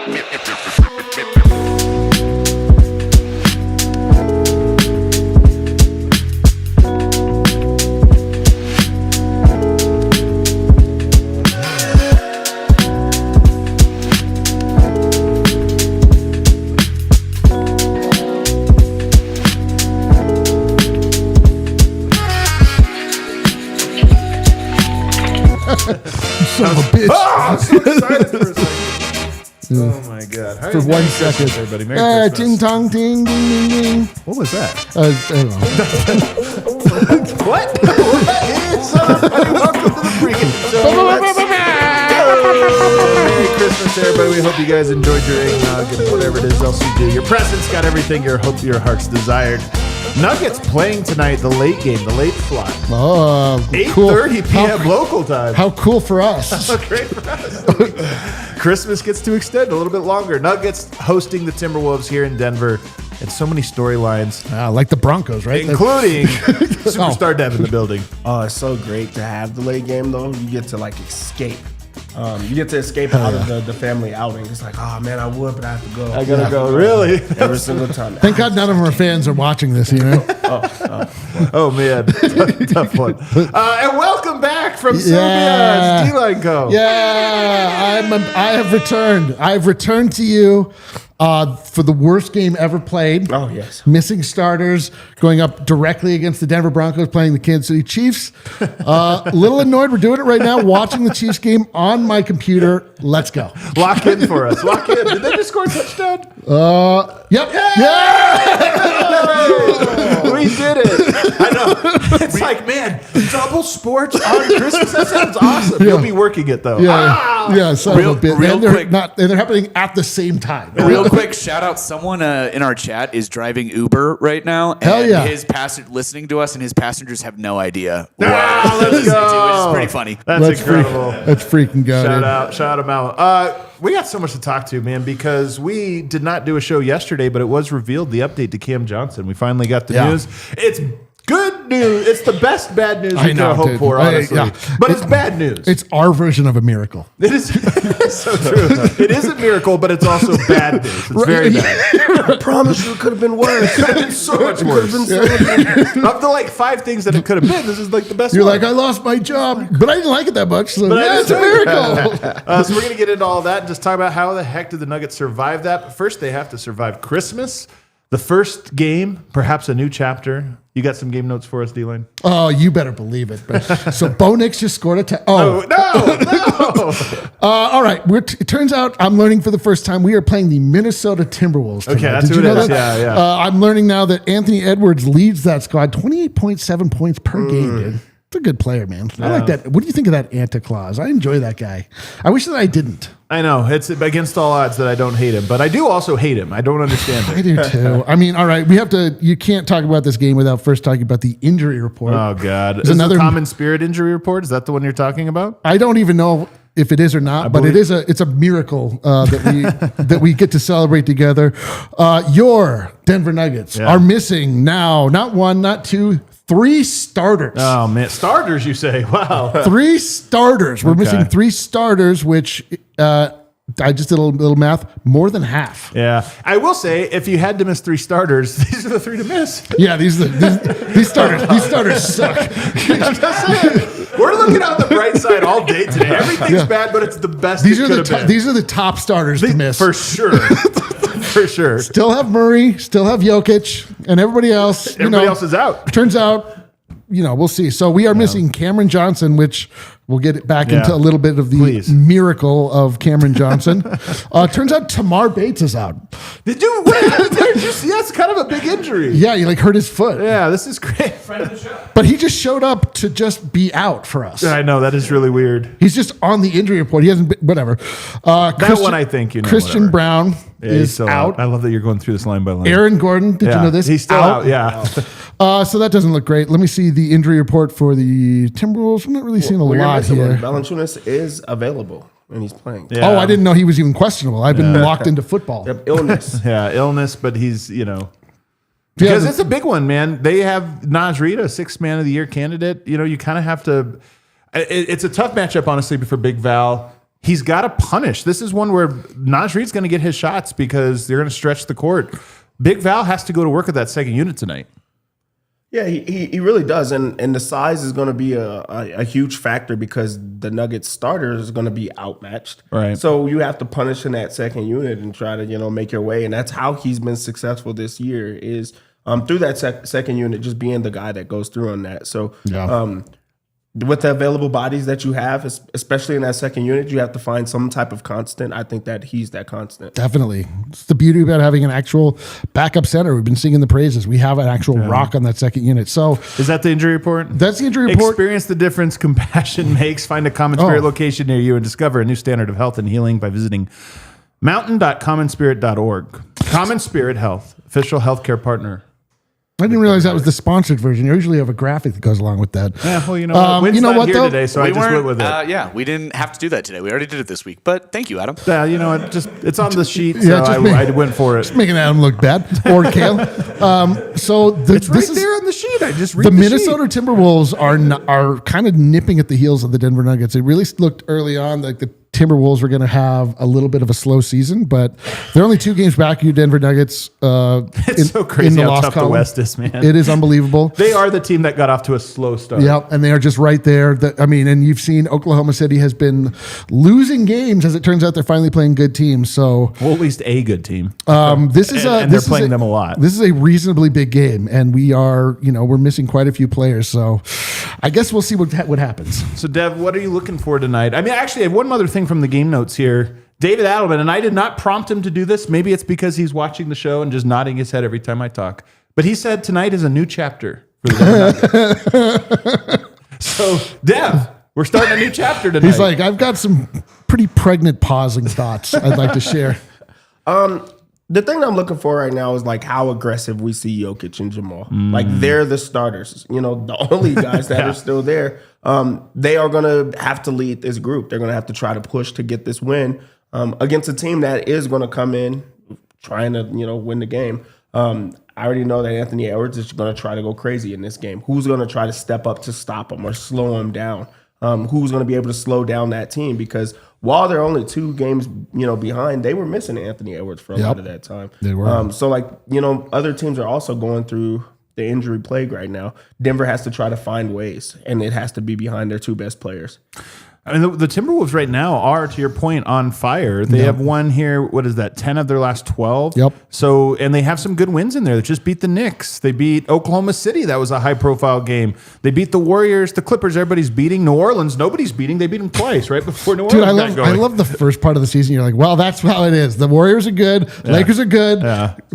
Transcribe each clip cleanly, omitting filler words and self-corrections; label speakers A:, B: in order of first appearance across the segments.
A: Son of a bitch.
B: Oh, I'm so excited for a second. Oh my God.
A: For 1 second.
B: Everybody. Merry Christmas.
A: Ting tong ting ding ding ding.
B: What was that?
A: I don't know.
B: What? Everybody, welcome to the Pregame Show. Merry Christmas, everybody. We hope you guys enjoyed your eggnog and whatever it is else you do. Your presents got everything your heart's desired. Nuggets playing tonight, the late game, the late slot.
A: Oh,
B: 8:30 p.m. local time.
A: How cool for us.
B: How great for us. Christmas gets to extend a little bit longer. Nuggets hosting the Timberwolves here in Denver. And so many storylines.
A: Like the Broncos, right?
B: Including Superstar Dev in the building.
C: Oh, it's so great to have the late game, though. You get to, like, escape. You get to escape out of the family outing. It's like, oh, man, I would, but I have to go.
B: I got to go. Really?
C: Every single time.
A: Thank God none of our fans are watching this, you know?
B: Oh, man. Tough one. And welcome back from Serbia. It's D-Line Co.
A: Yeah, I have returned. I've returned to you for the worst game ever played.
C: Oh, yes.
A: Missing starters, going up directly against the Denver Broncos, playing the Kansas City Chiefs. A little annoyed. We're doing it right now, watching the Chiefs game on my computer. Let's go.
B: Lock in for us. Lock in. Did they just score a touchdown?
A: Yep.
B: Yeah! We did it. I know. It's like, man, double sports on Christmas. That sounds awesome.
A: Yeah.
B: You'll be working it, though.
A: Yeah, son of a bit.
D: real
A: And they're
D: quick.
A: and they're happening at the same time.
D: Real quick, shout out someone in our chat is driving Uber right now. And
A: Hell yeah.
D: his listening to us, and his passengers have no idea what
B: Ah,
D: they're
B: let's
D: listening to,
B: go.
D: which is pretty funny.
B: That's incredible.
A: That's freaking good.
B: Shout them out. We got so much to talk to, man, because we did not do a show yesterday, but it was revealed the update to Cam Johnson. We finally got the news. It's good news. It's the best bad news we could hope
A: dude.
B: for, honestly. But it's bad news.
A: It's our version of a miracle.
B: It is so true. It is a miracle, but it's also bad news. It's very bad.
C: I promise you it could have been worse.
B: It could have been so much worse. Of the like 5 things that it could have been, this is like the best
A: You're
B: one.
A: like, I lost my job, but I didn't like it that much. So
B: But
A: yeah, it's a miracle.
B: So we're going to get into all that and just talk about how the heck did the Nuggets survive that. But first, they have to survive Christmas. The first game, perhaps a new chapter. You got some game notes for us, D-Line?
A: Oh, you better believe it. So Bo Nix just scored a
B: No.
A: All right. It turns out I'm learning for the first time we are playing the Minnesota Timberwolves tonight.
B: Okay, that's
A: Did
B: who
A: you
B: it
A: know
B: is.
A: that?
B: Yeah.
A: I'm learning now that Anthony Edwards leads that squad, 28.7 points per game, dude. It's a good player, man. I like that. What do you think of that Anta Claus? I enjoy that guy. I wish that I didn't.
B: I know. It's against all odds that I don't hate him, but I do also hate him. I don't understand it.
A: I do too. I mean, all right, you can't talk about this game without first talking about the injury report.
B: Oh, God.
A: There's
B: Is
A: another
B: the common spirit injury report? Is that the one you're talking about?
A: I don't even know if it is or not, but it's a miracle that we get to celebrate together. Your Denver Nuggets are missing now, not one, not two, 3 starters.
B: Oh, man. Starters, you say? Wow.
A: 3 starters. We're missing 3 starters, which I just did a little math, more than half.
B: Yeah. I will say, if you had to miss 3 starters, these are the 3 to miss.
A: Yeah, these starters suck.
B: I'm just saying. We're looking on the bright side all day today. Everything's bad, but it's the best
A: These
B: it
A: are
B: could have been.
A: these are the top starters to miss.
B: For sure. For sure.
A: Still have Murray, still have Jokic, and everybody else.
B: Everybody else is out.
A: Turns out, we'll see. So we are missing Cameron Johnson, which we'll get it back into a little bit of the miracle of Cameron Johnson. Turns out Tamar Bates is out.
B: Did you? What happened there? Did you see? That's kind of a big injury.
A: Yeah, he hurt his foot.
B: Yeah, this is great.
A: But he just showed up to just be out for us.
B: I know, that is really weird.
A: He's just on the injury report. He hasn't been, whatever.
B: That one I think,
A: Christian
B: whatever.
A: Brown is
B: still
A: out.
B: I love that you're going through this line by line.
A: Aaron Gordon, did you know this?
B: He's still out. Yeah.
A: So that doesn't look great. Let me see the injury report for the Timberwolves. I'm not really seeing a lot here.
C: Valanciunas is available and he's playing.
B: Yeah.
A: Oh, I didn't know he was even questionable. I've been locked into football.
C: Yep, illness.
B: Yeah, illness, but he's, because it's a big one, man. They have Naz Reid, a 6th man of the year candidate. You kind of have to. It's a tough matchup, honestly, for Big Val. he's got to punish. This is one where Naj Reid's going to get his shots because they're going to stretch the court. Big Val has to go to work with that second unit tonight.
C: Yeah, he really does, and the size is going to be a huge factor because the Nuggets starter is going to be outmatched.
B: Right.
C: So you have to punish in that second unit and try to make your way, and that's how he's been successful this year is through that second unit, just being the guy that goes through on that. So with the available bodies that you have, especially in that second unit, you have to find some type of constant. I think that he's that constant.
A: Definitely. It's the beauty about having an actual backup center. We've been singing the praises. We have an actual rock on that second unit. So
B: is that the injury report?
A: That's the injury report.
B: Experience the difference compassion makes. Find a Common Spirit location near you and discover a new standard of health and healing by visiting mountain.commonspirit.org. Common Spirit Health, official healthcare partner.
A: I didn't realize that was the sponsored version. You usually have a graphic that goes along with that.
B: Yeah, well, you know what? Wynn's not here today, so I just went with it.
D: Yeah, we didn't have to do that today. We already did it this week, but thank you, Adam.
B: Yeah, you know what? It's on the sheet, so I went for it.
A: Just making Adam look bad. Or Kale.
B: It's right there on the sheet. I just read
A: the Minnesota Timberwolves are kind of nipping at the heels of the Denver Nuggets. It really looked early on like the Timberwolves were going to have a little bit of a slow season, but they're only 2 games back. You Denver Nuggets.
B: It's so crazy how tough the West is, man.
A: It is unbelievable.
B: They are the team that got off to a slow start.
A: Yep, and they are just right there. And you've seen Oklahoma City has been losing games. As it turns out, they're finally playing good teams. So,
B: well, at least a good team.
A: This is
B: they're playing them a lot.
A: This is a reasonably big game, and we're missing quite a few players. So, I guess we'll see what happens.
B: So, Dev, what are you looking for tonight? I mean, actually, I have one other thing from the game notes here. David Adelman, and I did not prompt him to do this. Maybe it's because he's watching the show and just nodding his head every time I talk. But he said tonight is a new chapter for the Denver Nuggets. So, Dev, we're starting a new chapter tonight.
A: He's like, I've got some pretty pregnant pausing thoughts I'd like to share.
C: The thing I'm looking for right now is like how aggressive we see Jokic and Jamal. Like they're the starters, the only guys that are still there. They are going to have to lead this group. They're going to have to try to push to get this win against a team that is going to come in trying to, win the game. I already know that Anthony Edwards is going to try to go crazy in this game. Who's going to try to step up to stop him or slow him down? Who's going to be able to slow down that team? Because while they're only 2 games, behind, they were missing Anthony Edwards for a lot of that time.
A: They were.
C: So other teams are also going through the injury plague right now. Denver has to try to find ways, and it has to be behind their 2 best players.
B: I mean, the Timberwolves right now are, to your point, on fire. They have won here, what is that, 10 of their last 12?
A: Yep.
B: So, and they have some good wins in there. They just beat the Knicks. They beat Oklahoma City. That was a high-profile game. They beat the Warriors, the Clippers, everybody's beating. New Orleans, nobody's beating. They beat them twice, right before New Orleans got going.
A: I love the first part of the season. You're like, well, that's how it is. The Warriors are good. Lakers are good.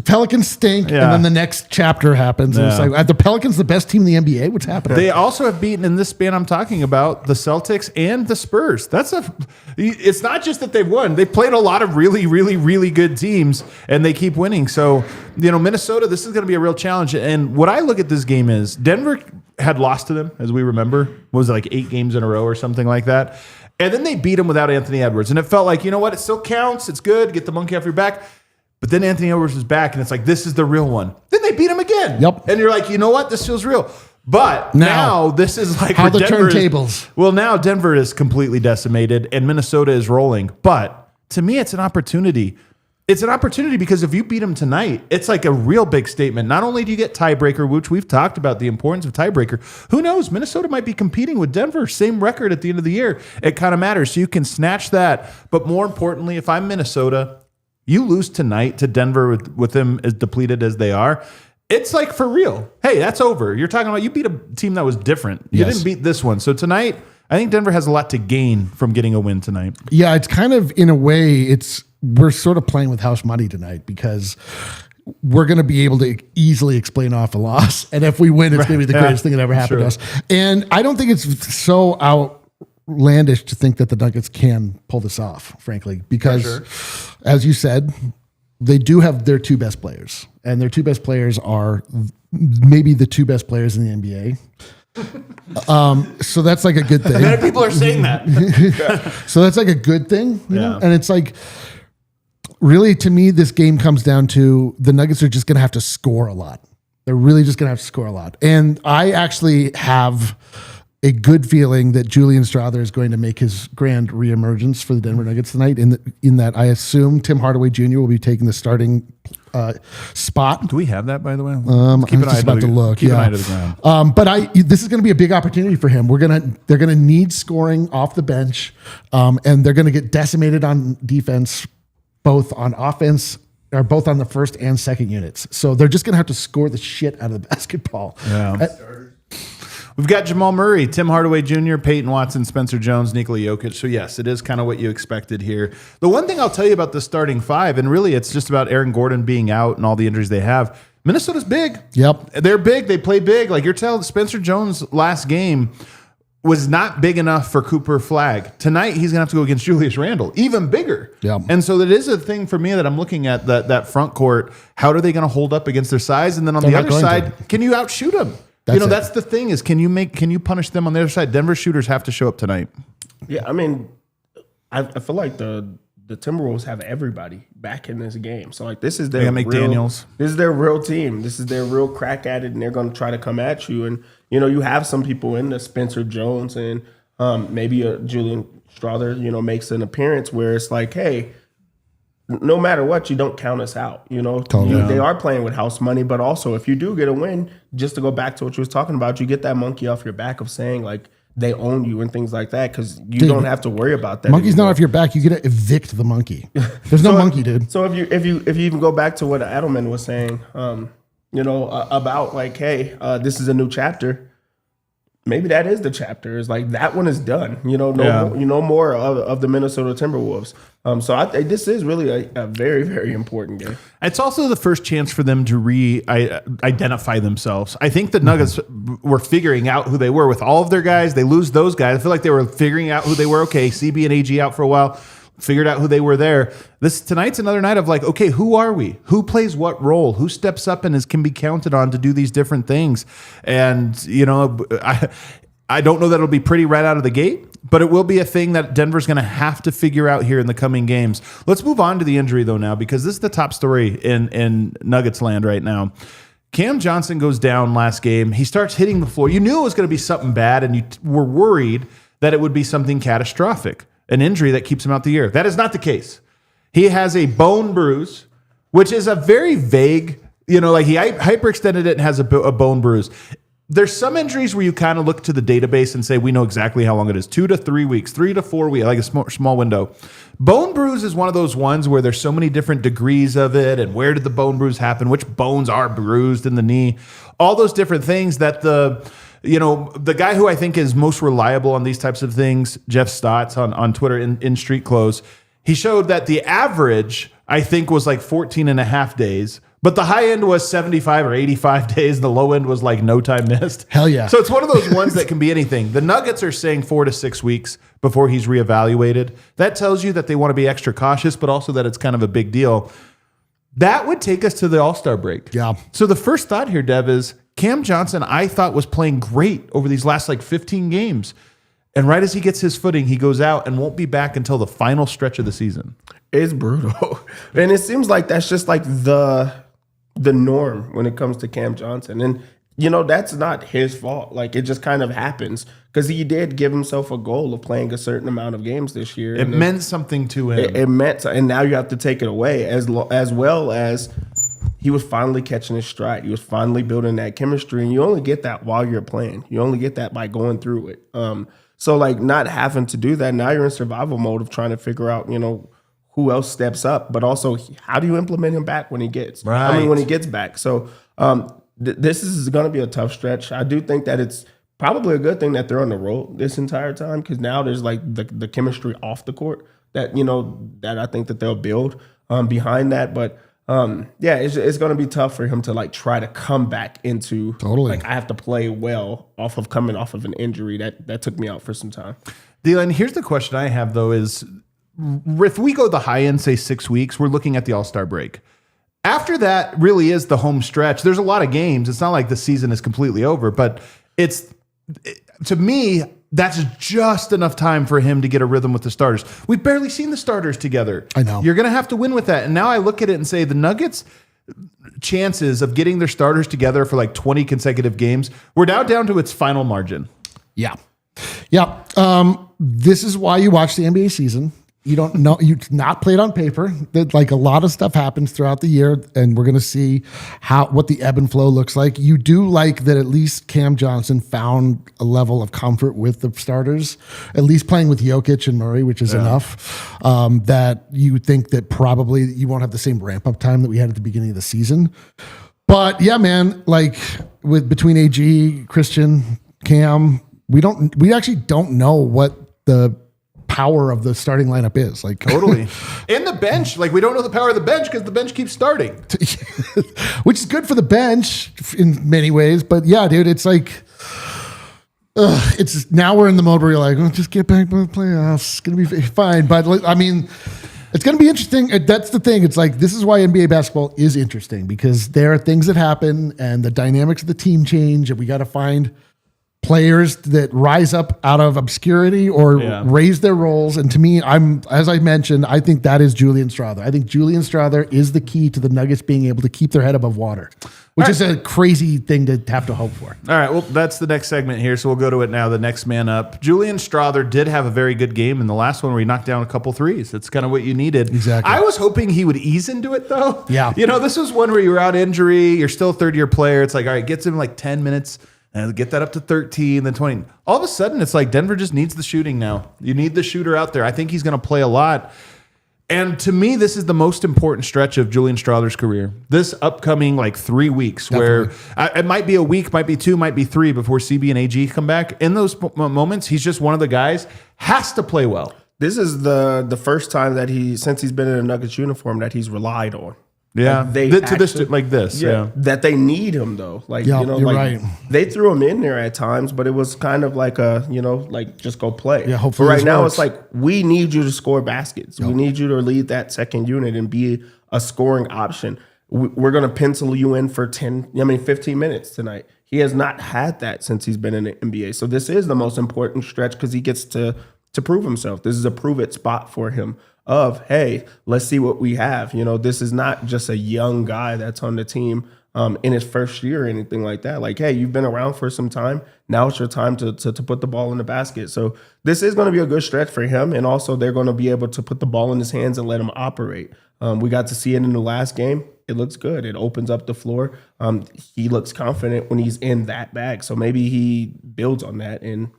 A: Pelicans stink. And then the next chapter happens. And it's like, are the Pelicans the best team in the NBA? What's happening?
B: They also have beaten, in this span I'm talking about, the Celtics and the Spurs. It's not just that they've won. They've played a lot of really, really, really good teams, and they keep winning. So, Minnesota, this is going to be a real challenge. And what I look at this game is Denver had lost to them, as we remember. What was it, like 8 games in a row or something like that? And then they beat them without Anthony Edwards. And it felt like, you know what? It still counts. It's good. Get the monkey off your back. But then Anthony Edwards was back, and it's like, this is the real one. Then they beat him again.
A: Yep.
B: And you're like, you know what? This feels real. But now this is like
A: how the turntables.
B: Well, now Denver is completely decimated and Minnesota is rolling. But to me, it's an opportunity. It's an opportunity because if you beat them tonight, it's like a real big statement. Not only do you get tiebreaker, which we've talked about the importance of tiebreaker. Who knows? Minnesota might be competing with Denver, same record at the end of the year. It kind of matters. So you can snatch that. But more importantly, if I'm Minnesota, you lose tonight to Denver with them as depleted as they are. It's like for real. Hey, that's over. You're talking about you beat a team that was different. You didn't beat this one. So tonight, I think Denver has a lot to gain from getting a win tonight.
A: Yeah, it's kind of, in a way, we're sort of playing with house money tonight because we're going to be able to easily explain off a loss. And if we win, it's going to be the greatest thing that ever happened to us. And I don't think it's so outlandish to think that the Nuggets can pull this off, frankly, because as you said, they do have their 2 best players, and their 2 best players are maybe the 2 best players in the NBA. So that's like a good thing.
B: Many people are saying that.
A: So that's like a good thing, you know? And it's like, really, to me, this game comes down to the Nuggets are just going to have to score a lot. They're really just going to have to score a lot. And I actually have a good feeling that Julian Strawther is going to make his grand reemergence for the Denver Nuggets tonight. In that, I assume Tim Hardaway Jr. will be taking the starting spot.
B: Do we have that, by the way?
A: I'm just about to look.
B: Keep an eye to the ground.
A: But this is going to be a big opportunity for him. They're gonna need scoring off the bench, and they're going to get decimated on defense, both on offense. Or both on the first and second units. So they're just going to have to score the shit out of the basketball.
B: Yeah. We've got Jamal Murray, Tim Hardaway Jr., Peyton Watson, Spencer Jones, Nikola Jokic. So, yes, it is kind of what you expected here. The one thing I'll tell you about the starting five, and really it's just about Aaron Gordon being out and all the injuries they have, Minnesota's big.
A: Yep.
B: They're big. They play big. Like you're telling Spencer Jones last game was not big enough for Cooper Flagg. Tonight, he's going to have to go against Julius Randle, even bigger.
A: Yeah.
B: And so that is a thing for me that I'm looking at, that front court. How are they going to hold up against their size? And then on the other side, can you outshoot them? That's the thing is, can you punish them on the other side? Denver shooters have to show up tonight.
C: Yeah, I mean, I feel like the Timberwolves have everybody back in this game. So, like, this is their
B: McDaniels.
C: This is their real team. This is their real crack at it, and they're going to try to come at you. And, you have some people in the Spencer Jones and maybe a Julian Strawther, makes an appearance where it's like, hey, no matter what, you don't count us out.
A: Totally.
C: They are playing with house money, but also if you do get a win, just to go back to what you was talking about, you get that monkey off your back of saying, like, they own you and things like that because you don't have to worry about that.
A: Monkey's not off your back. You get to evict the monkey. There's no monkey, dude.
C: So if you even go back to what Edelman was saying, about like, hey, this is a new chapter. Maybe that is the chapter. It's like that one is done. No more of the Minnesota Timberwolves. So I think this is really a very, very important game.
B: It's also the first chance for them to identify themselves. I think the Nuggets were figuring out who they were with all of their guys. They lose those guys. I feel like they were figuring out who they were. Okay, CB and AG out for a while. Figured out who they were there. Tonight's another night of like, okay, who are we? Who plays what role? Who steps up and can be counted on to do these different things? And, I don't know that it'll be pretty right out of the gate, but it will be a thing that Denver's going to have to figure out here in the coming games. Let's move on to the injury, though, now, because this is the top story in Nuggets land right now. Cam Johnson goes down last game. He starts hitting the floor. You knew it was going to be something bad, and you were worried that it would be something catastrophic. An injury that keeps him out the year. That is not the case. He has a bone bruise, which is a very vague, he hyperextended it and has a bone bruise. There's some injuries where you kind of look to the database and say, we know exactly how long it is. 2 to 3 weeks, 3 to 4 weeks, like a small window. Bone bruise is one of those ones where there's so many different degrees of it. And where did the bone bruise happen? Which bones are bruised in the knee? All those different things that the guy who I think is most reliable on these types of things, Jeff Stotts on Twitter in Street Clothes, he showed that the average, I think, was like 14 and a half days, but the high end was 75 or 85 days. The low end was like no time missed.
A: Hell yeah.
B: So it's one of those ones that can be anything. The Nuggets are saying 4 to 6 weeks before he's reevaluated. That tells you that they want to be extra cautious, but also that it's kind of a big deal. That would take us to the All-Star break.
A: Yeah.
B: So the first thought here, Dev, is Cam Johnson, I thought, was playing great over these last 15 games. And right as he gets his footing, he goes out and won't be back until the final stretch of the season.
C: It's brutal. And it seems like that's just like the norm when it comes to Cam Johnson. And, that's not his fault. Like, it just kind of happens because he did give himself a goal of playing a certain amount of games this year.
B: It meant something to him.
C: It meant, and now you have to take it away as well as he was finally catching his stride. He was finally building that chemistry, and you only get that while you're playing. You only get that by going through it. So, not having to do that, now you're in survival mode of trying to figure out, who else steps up, but also how do you implement him back when he gets back. So, this is going to be a tough stretch. I do think that it's probably a good thing that they're on the road this entire time because now there's the chemistry off the court that, that I think that they'll build behind that. But it's going to be tough for him to try to come back into I have to play well coming off of an injury that took me out for some time.
B: Dylan, here's the question I have though is if we go the high end, say 6 weeks, we're looking at the All-Star break. After that really is the home stretch. There's a lot of games. It's not like the season is completely over, but to me, that's just enough time for him to get a rhythm with the starters. We've barely seen the starters together.
A: I know.
B: You're going to have to win with that. And now I look at it and say the Nuggets' chances of getting their starters together for 20 consecutive games, we're now down to its final margin.
A: Yeah. Yeah. This is why you watch the NBA season. You don't know, you not play it on paper. That like a lot of stuff happens throughout the year, and we're going to see what the ebb and flow looks like. You do like that at least Cam Johnson found a level of comfort with the starters, at least playing with Jokic and Murray, which is enough. That you think that probably you won't have the same ramp up time that we had at the beginning of the season. But yeah, man, like between AG, Christian, Cam, we actually don't know what the power of the starting lineup is. Like
B: totally. And the bench, like we don't know the power of the bench because the bench keeps starting.
A: Which is good for the bench in many ways. But yeah, dude, it's like it's now we're in the mode where you're like, just get back to the playoffs. It's gonna be fine. But I mean, it's going to be interesting. That's the thing. It's like, this is why NBA basketball is interesting, because there are things that happen and the dynamics of the team change, and we got to find players that rise up out of obscurity or raise their roles. And to me, as I mentioned, I think that is Julian Strawther. I think Julian Strawther is the key to the Nuggets being able to keep their head above water, which is a crazy thing to have to hope for.
B: All right, well, that's the next segment here, so we'll go to it now. The next man up. Julian Strawther did have a very good game in the last one where he knocked down a couple threes. That's kind of what you needed.
A: Exactly.
B: I was hoping he would ease into it, though.
A: Yeah.
B: You know, this was one where you were out injury. You're still a third-year player. It's like, all right, gets him like 10 minutes. And get that up to 13, then 20. All of a sudden, it's like Denver just needs the shooting now. You need the shooter out there. I think he's going to play a lot. And to me, this is the most important stretch of Julian Strawther's career. This upcoming like 3 weeks, where it might be a week, might be 2, might be 3 before CB and AG come back. In those moments, he's just one of the guys, has to play well.
C: This is the first time that since he's been in a Nuggets uniform, that he's relied on.
B: Yeah,
C: like
B: this.
C: That they need him though. Like
A: you're right.
C: They threw him in there at times, but it was kind of like like just go play.
A: Yeah, hopefully.
C: But right now it's like we need you to score baskets. Yep. We need you to lead that second unit and be a scoring option. We're going to pencil you in for 15 minutes tonight. He has not had that since he's been in the NBA. So this is the most important stretch because he gets to prove himself. This is a prove it spot for him. Of, hey, let's see what we have. You know, this is not just a young guy that's on the team in his first year or anything like that. Like, hey, you've been around for some time. Now it's your time to put the ball in the basket. So this is going to be a good stretch for him. And also they're going to be able to put the ball in his hands and let him operate. We got to see it in the last game. It looks good. It opens up the floor. He looks confident when he's in that bag. So maybe he builds on that and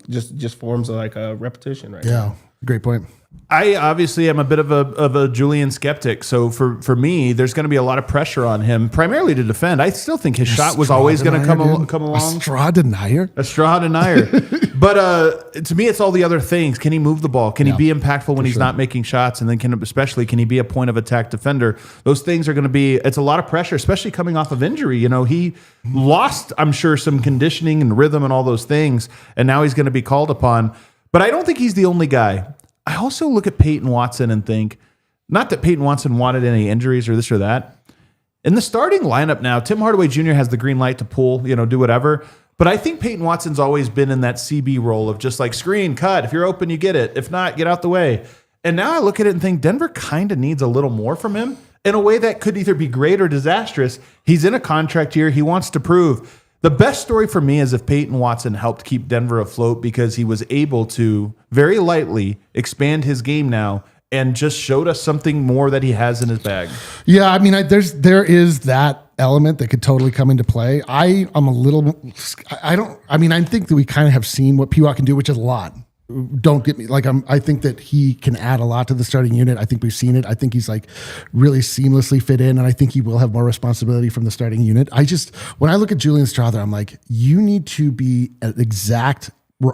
C: just forms like a repetition right now.
A: Yeah, great point.
B: I obviously am a bit of a Julian skeptic. So for me, there's going to be a lot of pressure on him, primarily to defend. I still think his shot was always going to come along.
A: A straw denier.
B: But to me, it's all the other things. Can he move the ball? Can he be impactful when he's not making shots? And then can he be a point of attack defender? Those things are going to be, it's a lot of pressure, especially coming off of injury. You know, he lost, I'm sure, some conditioning and rhythm and all those things. And now he's going to be called upon. But I don't think he's the only guy. I also look at Peyton Watson and think, not that Peyton Watson wanted any injuries or this or that. In the starting lineup now, Tim Hardaway Jr. has the green light to pull, do whatever. But I think Peyton Watson's always been in that CB role of just like screen, cut. If you're open, you get it. If not, get out the way. And now I look at it and think Denver kind of needs a little more from him in a way that could either be great or disastrous. He's in a contract year. He wants to prove. The best story for me is if Peyton Watson helped keep Denver afloat because he was able to very lightly expand his game now and just showed us something more that he has in his bag.
A: Yeah, I mean, there is that element that could totally come into play. I think that we kind of have seen what P-Watt can do, which is a lot. Don't get me I think that he can add a lot to the starting unit. I think we've seen it. I think he's like really seamlessly fit in, and I think he will have more responsibility from the starting unit. When I look at Julian Strawther, I'm like, you need to be an exact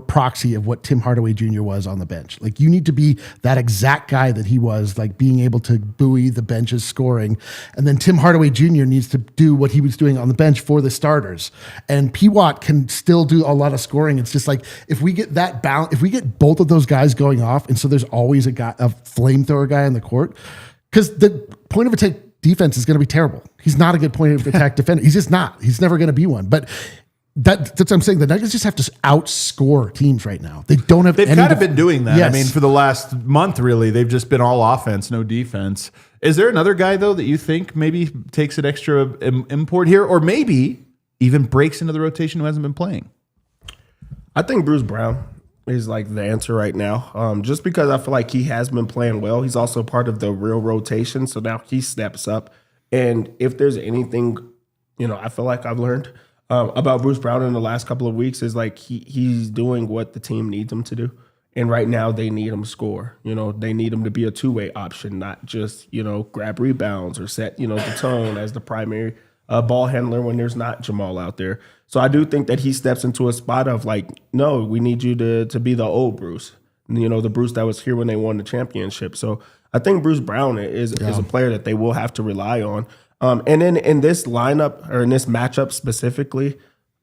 A: proxy of what Tim Hardaway Jr. was on the bench. Like, you need to be that exact guy that he was, like being able to buoy the bench's scoring. And then Tim Hardaway Jr. needs to do what he was doing on the bench for the starters. And P-Watt can still do a lot of scoring. It's just like, if we get that balance, if we get both of those guys going off, and so there's always a flamethrower guy on the court, because the point of attack defense is going to be terrible. He's not a good point of attack defender. He's just not. He's never going to be one. But that's what I'm saying. The Nuggets just have to outscore teams right now. They don't have.
B: They've kind of been doing that.
A: Yes.
B: I mean, for the last month, really, they've just been all offense, no defense. Is there another guy though that you think maybe takes an extra import here, or maybe even breaks into the rotation who hasn't been playing?
C: I think Bruce Brown is like the answer right now. Just because I feel like he has been playing well. He's also part of the real rotation, so now he steps up. And if there's anything, I feel like I've learned about Bruce Brown in the last couple of weeks is like he's doing what the team needs him to do. And right now they need him to score. They need him to be a two-way option, not just, grab rebounds or set, the tone as the primary ball handler when there's not Jamal out there. So I do think that he steps into a spot of like, no, we need you to be the old Bruce, the Bruce that was here when they won the championship. So I think Bruce Brown is a player that they will have to rely on. And then in this lineup or in this matchup specifically,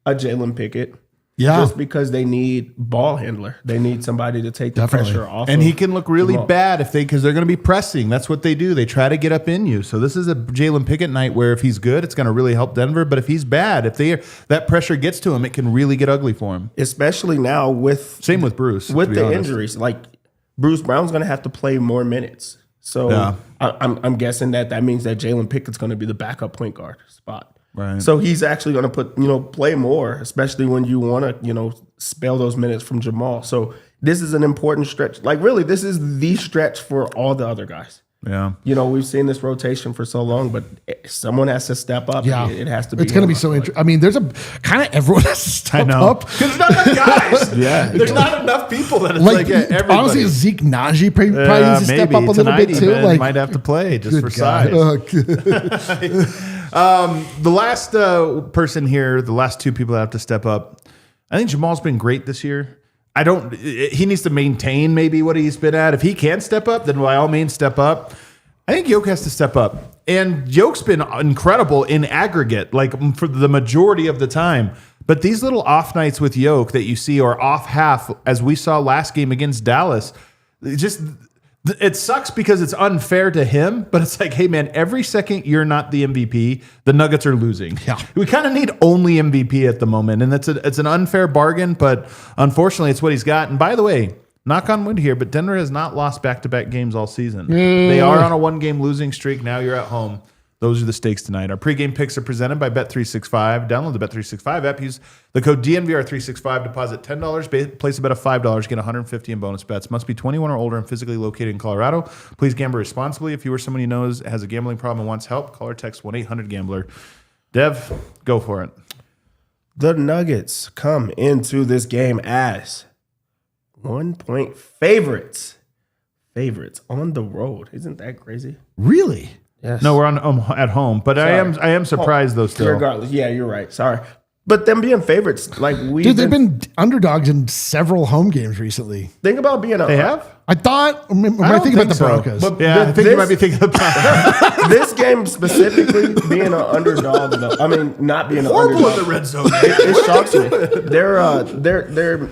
C: a Jalen Pickett.
A: Yeah.
C: Just because they need ball handler. They need somebody to take the pressure off.
B: And he can look really bad because they're going to be pressing. That's what they do. They try to get up in you. So this is a Jalen Pickett night where if he's good, it's going to really help Denver. But if he's bad, if that pressure gets to him, it can really get ugly for him.
C: Especially now
B: same with Bruce.
C: With the injuries. Like Bruce Brown's going to have to play more minutes. So I'm guessing that means that Jalen Pickett's going to be the backup point guard spot.
B: Right.
C: So he's actually going to play more, especially when you want to, spell those minutes from Jamal. So this is an important stretch. Like really, this is the stretch for all the other guys.
B: Yeah.
C: We've seen this rotation for so long, but someone has to step up.
A: Yeah.
C: It has to be.
A: It's going to be so interesting. I mean, there's a kind of everyone has to step up.
B: Because there's not enough guys. There's not enough people that it's everybody.
A: Honestly, Zeke Naji probably needs to step up a little bit too.
B: Like, might have to play just for size. The last person here, the last two people that have to step up, I think Jamal's been great this year. He needs to maintain maybe what he's been at. If he can step up, then by all means step up. I think Jokic has to step up. And Jokic's been incredible in aggregate, like for the majority of the time. But these little off nights with Jokic that you see, or off half, as we saw last game against Dallas, it sucks because it's unfair to him, but it's like, hey, man, every second you're not the MVP, the Nuggets are losing.
A: Yeah.
B: We kind of need only MVP at the moment, and it's an unfair bargain, but unfortunately it's what he's got. And by the way, knock on wood here, but Denver has not lost back-to-back games all season. They are on a one-game losing streak. Now you're at home. Those are the stakes tonight. Our pregame picks are presented by Bet365. Download the Bet365 app. Use the code DNVR365. Deposit $10. Place a bet of $5. Get $150 in bonus bets. Must be 21 or older and physically located in Colorado. Please gamble responsibly. If you or someone you know has a gambling problem and wants help, call or text 1-800-GAMBLER. Dev, go for it.
C: The Nuggets come into this game as 1-point favorites. Favorites on the road. Isn't that crazy?
A: Really?
C: Yes.
B: No, we're at home, but I am surprised though. Still,
C: regardless, yeah, you're right. Sorry, but them being favorites, like
A: they've been underdogs in several home games recently.
C: Think about being
B: they have.
A: I thought. I think about the Broncos.
B: But I think you might be thinking about
C: this game specifically being an underdog. I mean, not being
B: horrible
C: an underdog
B: in the red zone.
C: It shocks me.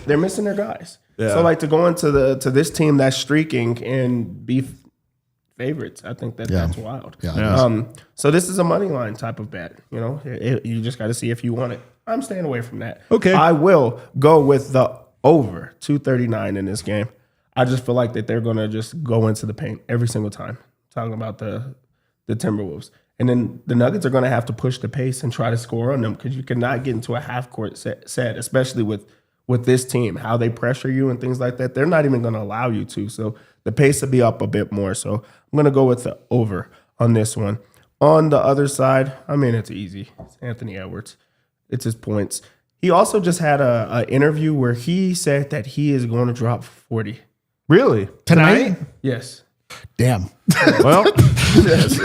C: They're missing their guys. Yeah. So like to go into this team that's streaking and be favorites, I think that's wild.
A: Yeah.
C: So this is a money line type of bet. You just got to see if you want it. I'm staying away from that.
B: Okay.
C: I will go with the over 239 in this game. I just feel like that they're going to just go into the paint every single time. Talking about the Timberwolves. And then the Nuggets are going to have to push the pace and try to score on them because you cannot get into a half-court set, especially with this team, how they pressure you and things like that. They're not even going to allow you to. So the pace will be up a bit more. So I'm going to go with the over on this one. On the other side, I mean, it's easy. It's Anthony Edwards. It's his points. He also just had an interview where he said that he is going to drop 40.
B: Really?
A: Tonight?
C: Yes.
A: Damn.
B: Well,
C: yes.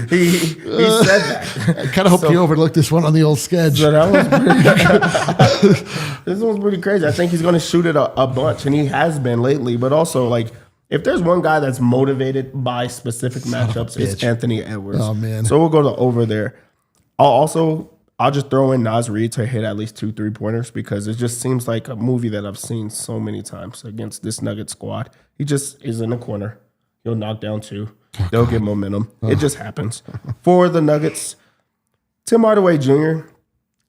C: He said that.
A: I kind of hope you overlooked this one on the old sketch.
C: So that was this one's pretty crazy. I think he's going to shoot it a bunch, and he has been lately. But also, like, if there's one guy that's motivated by specific matchups, it's Anthony Edwards.
A: Oh, man.
C: So we'll go to over there. I'll just throw in Naz Reid to hit at least 2 3-pointers because it just seems like a movie that I've seen so many times against this Nugget squad. He just is in the corner. He'll knock down 2. They'll get momentum. It just happens. For the Nuggets, Tim Hardaway Jr.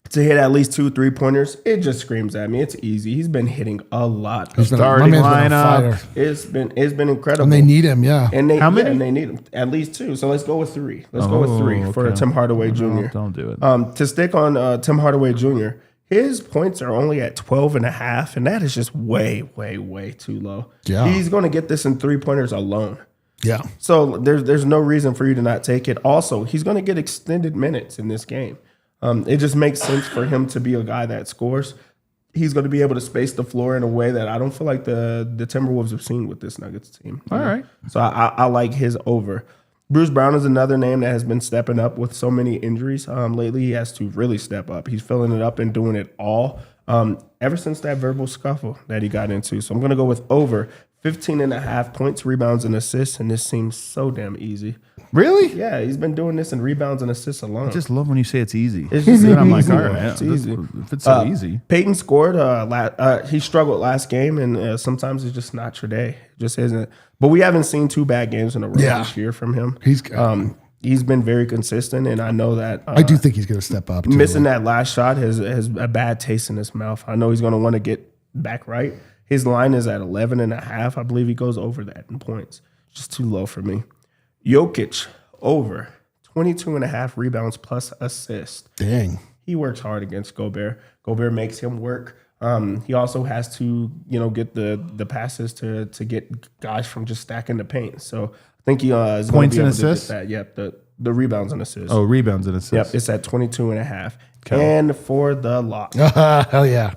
C: to hit at least 2 3-pointers, it just screams at me. It's easy. He's been hitting a lot.
B: Starting lineup.
C: It's been incredible.
A: And they need him, yeah.
C: And
B: How many?
C: And they need him at least 2. So let's go with 3. Let's go with 3 for Tim Hardaway Jr.
B: Don't do it.
C: To stick on Tim Hardaway Jr., His points are only at 12.5, and that is just way, way, way too low.
A: Yeah.
C: He's going to get this in 3-pointers alone.
A: Yeah.
C: So there's no reason for you to not take it. Also, he's going to get extended minutes in this game. It just makes sense for him to be a guy that scores. He's going to be able to space the floor in a way that I don't feel like the Timberwolves have seen with this Nuggets team.
B: All right.
C: So I like his over. Bruce Brown is another name that has been stepping up with so many injuries. Lately, he has to really step up. He's filling it up and doing it all ever since that verbal scuffle that he got into. So I'm going to go with over 15.5 points, rebounds, and assists, and this seems so damn easy.
B: Really?
C: Yeah, he's been doing this in rebounds and assists alone.
B: I just love when you say it's easy.
C: It's just
B: Then I'm like,
C: easy.
B: all right,
C: It's easy.
B: If it's so easy.
C: Peyton scored. He struggled last game, and sometimes it's just not your day. It just isn't. But we haven't seen 2 bad games in a row this year from him. He's been very consistent, and I know that.
A: I do think he's going to step up. Too.
C: Missing that last shot has a bad taste in his mouth. I know he's going to want to get back right. His line is at 11.5. I believe he goes over that in points. Just too low for me. Jokic over 22.5 rebounds plus assists.
A: Dang.
C: He works hard against Gobert. Gobert makes him work. He also has to, get the passes to get guys from just stacking the paint. So I think he is going to be able to get that. Yep, the rebounds and assists.
B: Oh, rebounds and assists.
C: Yep, it's at 22.5. Okay. And for the lock,
A: Hell yeah.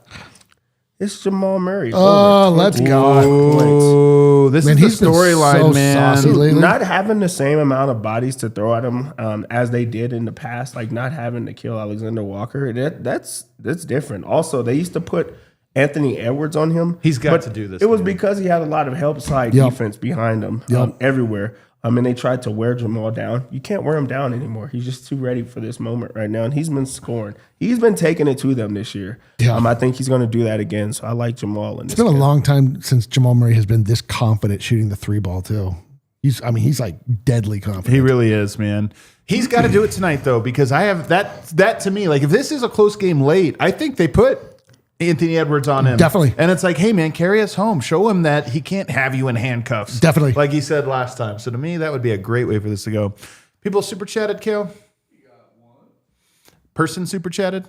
C: it's Jamal Murray.
A: Oh, let's go.
B: Oh, this is the storyline, man.
A: Saucy lately.
C: Not having the same amount of bodies to throw at him as they did in the past, like not having to kill Alexander Walker, that's different. Also, they used to put Anthony Edwards on him.
B: He's got to do this.
C: It was because he had a lot of help side defense behind him everywhere. And they tried to wear Jamal down. You can't wear him down anymore. He's just too ready for this moment right now. And he's been scoring. He's been taking it to them this year. Yeah. I think he's going to do that again. So I like Jamal in this.
A: It's been a long time since Jamal Murray has been this confident shooting the 3-ball too. He's like deadly confident.
B: He really is, man. He's got to do it tonight though, because I have that to me. Like if this is a close game late, I think they put Anthony Edwards on him.
A: Definitely.
B: And it's like, hey, man, carry us home. Show him that he can't have you in handcuffs.
A: Definitely.
B: Like he said last time. So to me, that would be a great way for this to go. People super chatted, Kale?
E: got one.
B: Person super chatted?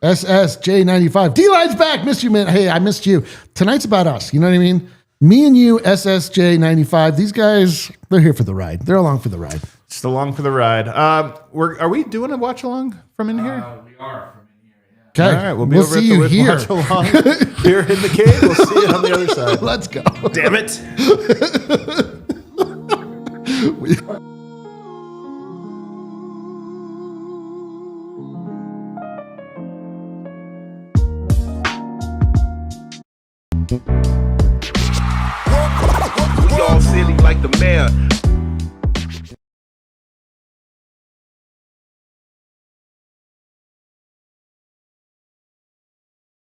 A: SSJ95. D-Line's back. Missed you, man. Hey, I missed you. Tonight's about us. You know what I mean? Me and you, SSJ95. These guys, they're here for the ride. They're along for the ride.
B: Just along for the ride. Are we doing a watch along from in here?
E: We are from in here, yeah.
A: Okay.
B: All right, we'll be over
A: see
B: at
A: you
B: the
A: here.
B: watch along here in the cave. We'll see you on the other side.
A: Let's go.
C: Damn it.
F: We all silly like the mayor.